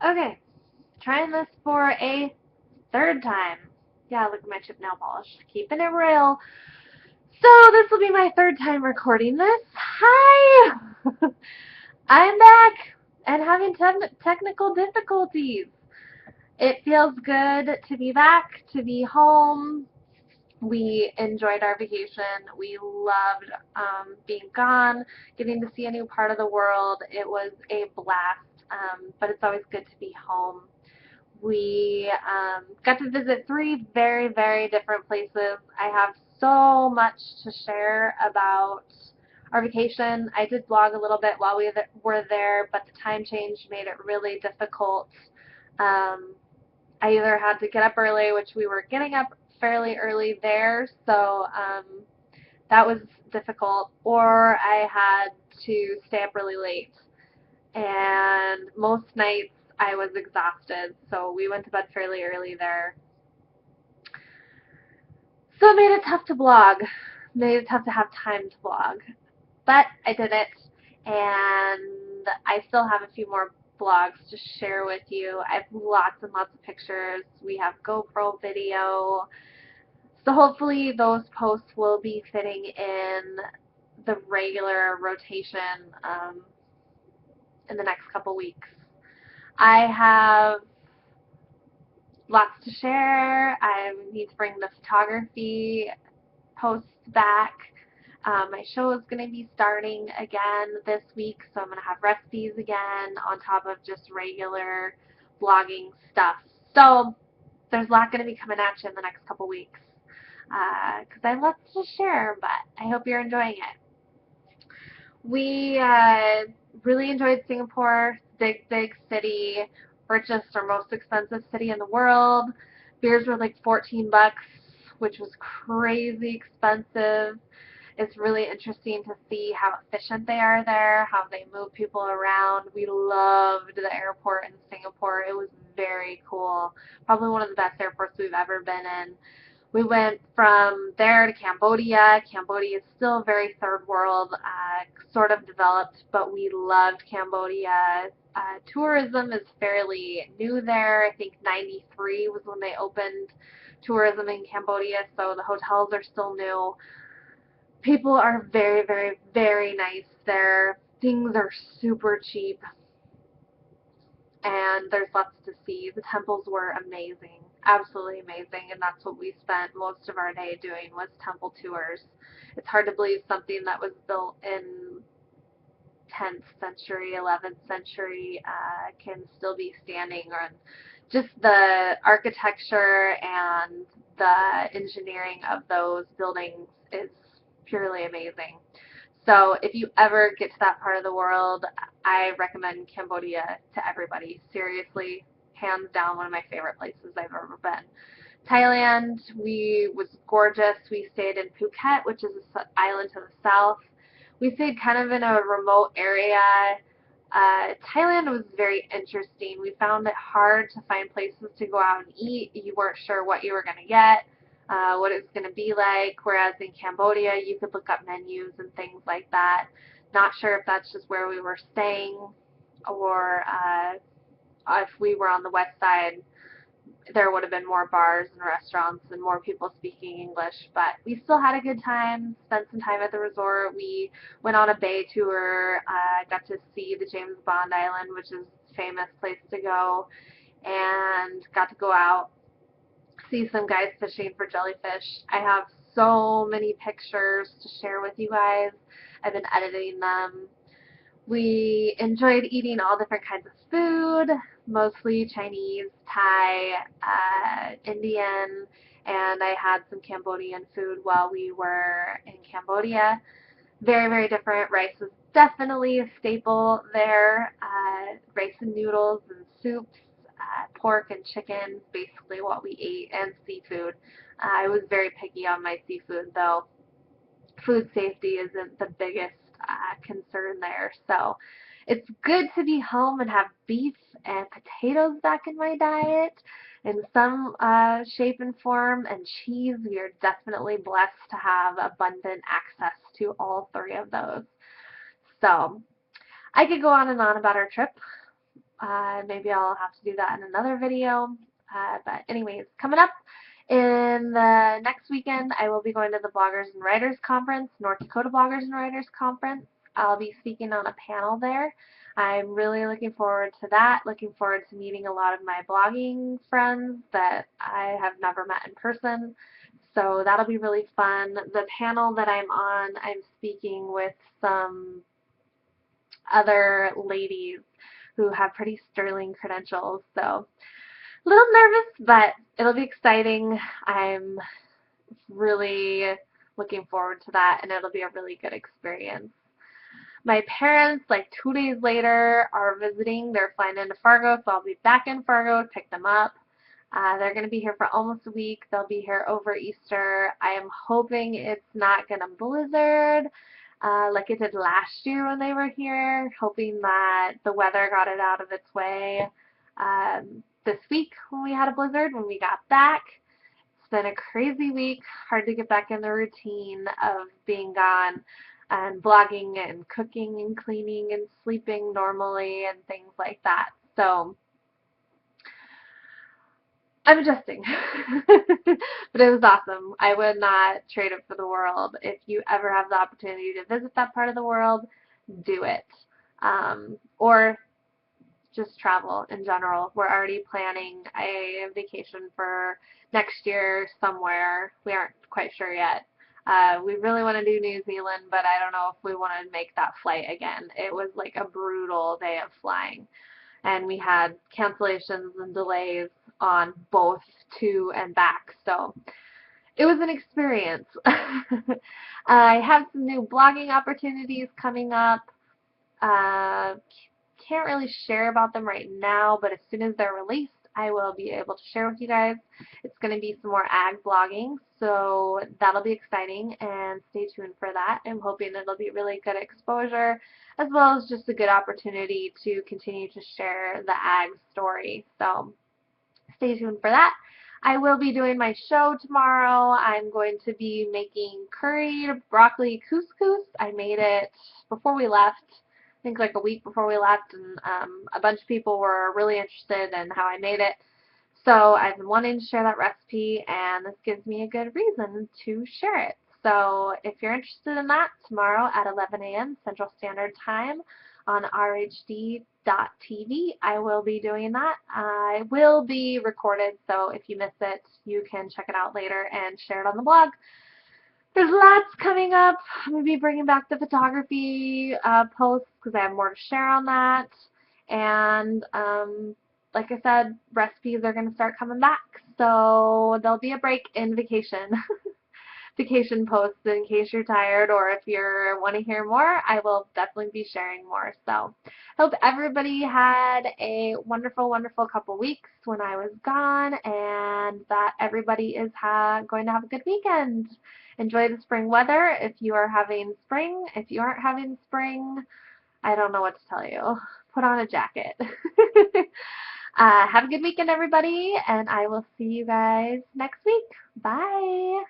Okay, trying this for a third time. Yeah, look at my chip nail polish. Keeping it real. So this will be my third time recording this. Hi! I'm back and having technical difficulties. It feels good to be back, to be home. We enjoyed our vacation. We loved being gone, getting to see a new part of the world. It was a blast, but it's always good to be home. We got to visit three very, very different places. I have so much to share about our vacation. I did vlog a little bit while we were there, but the time change made it really difficult. Um, I either had to get up early, which we were getting up fairly early there, so that was difficult, or I had to stay up really late. And most nights I was exhausted, so we went to bed fairly early there. So it made it tough to blog. Made it tough to have time to blog. But I did it, and I still have a few more blogs to share with you. I have lots and lots of pictures. We have GoPro video. So hopefully those posts will be fitting in the regular rotation in the next couple weeks. I have lots to share. I need to bring the photography posts back. My show is going to be starting again this week, so I'm going to have recipes again on top of just regular blogging stuff. So there's a lot going to be coming at you in the next couple weeks because I have lots to share, but I hope you're enjoying it. We really enjoyed Singapore, big, big city, richest or most expensive city in the world. Beers were like 14 bucks, which was crazy expensive. It's really interesting to see how efficient they are there, how they move people around. We loved the airport in Singapore. It was very cool. Probably one of the best airports we've ever been in. We went from there to Cambodia. Cambodia is still very third world, sort of developed, but we loved Cambodia. Tourism is fairly new there. I think 93 was when they opened tourism in Cambodia, so the hotels are still new. People are very, very, very nice there. Things are super cheap, and there's lots to see. The temples were amazing, absolutely amazing, and that's what we spent most of our day doing was temple tours. It's hard to believe something that was built in 10th century, 11th century can still be standing, or just the architecture and the engineering of those buildings is purely amazing. So if you ever get to that part of the world, I recommend Cambodia to everybody. Seriously, hands down, one of my favorite places I've ever been. Thailand, we was gorgeous. We stayed in Phuket, which is an island to the south. We stayed kind of in a remote area. Thailand was very interesting. We found it hard to find places to go out and eat. You weren't sure what you were going to get, what it was going to be like, whereas in Cambodia you could look up menus and things like that. Not sure if that's just where we were staying or if we were on the west side, there would have been more bars and restaurants and more people speaking English, but we still had a good time, spent some time at the resort. We went on a bay tour, got to see the James Bond Island, which is a famous place to go, and got to go out, see some guys fishing for jellyfish. I have so many pictures to share with you guys. I've been editing them. We enjoyed eating all different kinds of food, mostly Chinese, Thai, Indian, and I had some Cambodian food while we were in Cambodia. Very, very different. Rice is definitely a staple there. Rice and noodles and soups, pork and chicken, basically what we ate, and seafood. I was very picky on my seafood, though food safety isn't the biggest concern there. So it's good to be home and have beef and potatoes back in my diet in some shape and form, and cheese. We are definitely blessed to have abundant access to all three of those. So I could go on and on about our trip, Maybe I'll have to do that in another video. But anyways, coming up in the next weekend, I will be going to the Bloggers and Writers Conference, North Dakota Bloggers and Writers Conference. I'll be speaking on a panel there. I'm really looking forward to that, looking forward to meeting a lot of my blogging friends that I have never met in person. So that'll be really fun. The panel that I'm on, I'm speaking with some other ladies who have pretty sterling credentials. So a little nervous, but it'll be exciting. I'm really looking forward to that, and it'll be a really good experience. My parents, like 2 days later, are visiting. They're flying into Fargo, so I'll be back in Fargo to pick them up. They're going to be here for almost a week. They'll be here over Easter. I am hoping it's not going to blizzard like it did last year when they were here, hoping that the weather got it out of its way this week when we had a blizzard, when we got back. It's been a crazy week, hard to get back in the routine of being gone and blogging and cooking and cleaning and sleeping normally and things like that. So I'm adjusting. But it was awesome. I would not trade it for the world. If you ever have the opportunity to visit that part of the world, do it. Or just travel in general. We're already planning a vacation for next year somewhere. We aren't quite sure yet. We really want to do New Zealand, but I don't know if we want to make that flight again. It was like a brutal day of flying, and we had cancellations and delays on both to and back. So it was an experience. I have some new blogging opportunities coming up. Can't really share about them right now, but as soon as they're released, I will be able to share with you guys. It's going to be some more ag blogging, so that'll be exciting, and stay tuned for that. I'm hoping it'll be really good exposure, as well as just a good opportunity to continue to share the ag story. So stay tuned for that. I will be doing my show tomorrow. I'm going to be making curried broccoli couscous. I made it before we left, I think like a week before we left, and a bunch of people were really interested in how I made it. So I've been wanting to share that recipe, and this gives me a good reason to share it. So if you're interested in that, tomorrow at 11 a.m. Central Standard Time on RHD.TV, I will be doing that. I will be recorded, so if you miss it, you can check it out later and share it on the blog. There's lots coming up. I'm going to be bringing back the photography posts because I have more to share on that. And like I said, recipes are going to start coming back. So there'll be a break in vacation. Vacation posts in case you're tired, or if you want to hear more, I will definitely be sharing more. So hope everybody had a wonderful, wonderful couple weeks when I was gone, and that everybody is going to have a good weekend. Enjoy the spring weather if you are having spring. If you aren't having spring, I don't know what to tell you. Put on a jacket. Have a good weekend, everybody, and I will see you guys next week. Bye.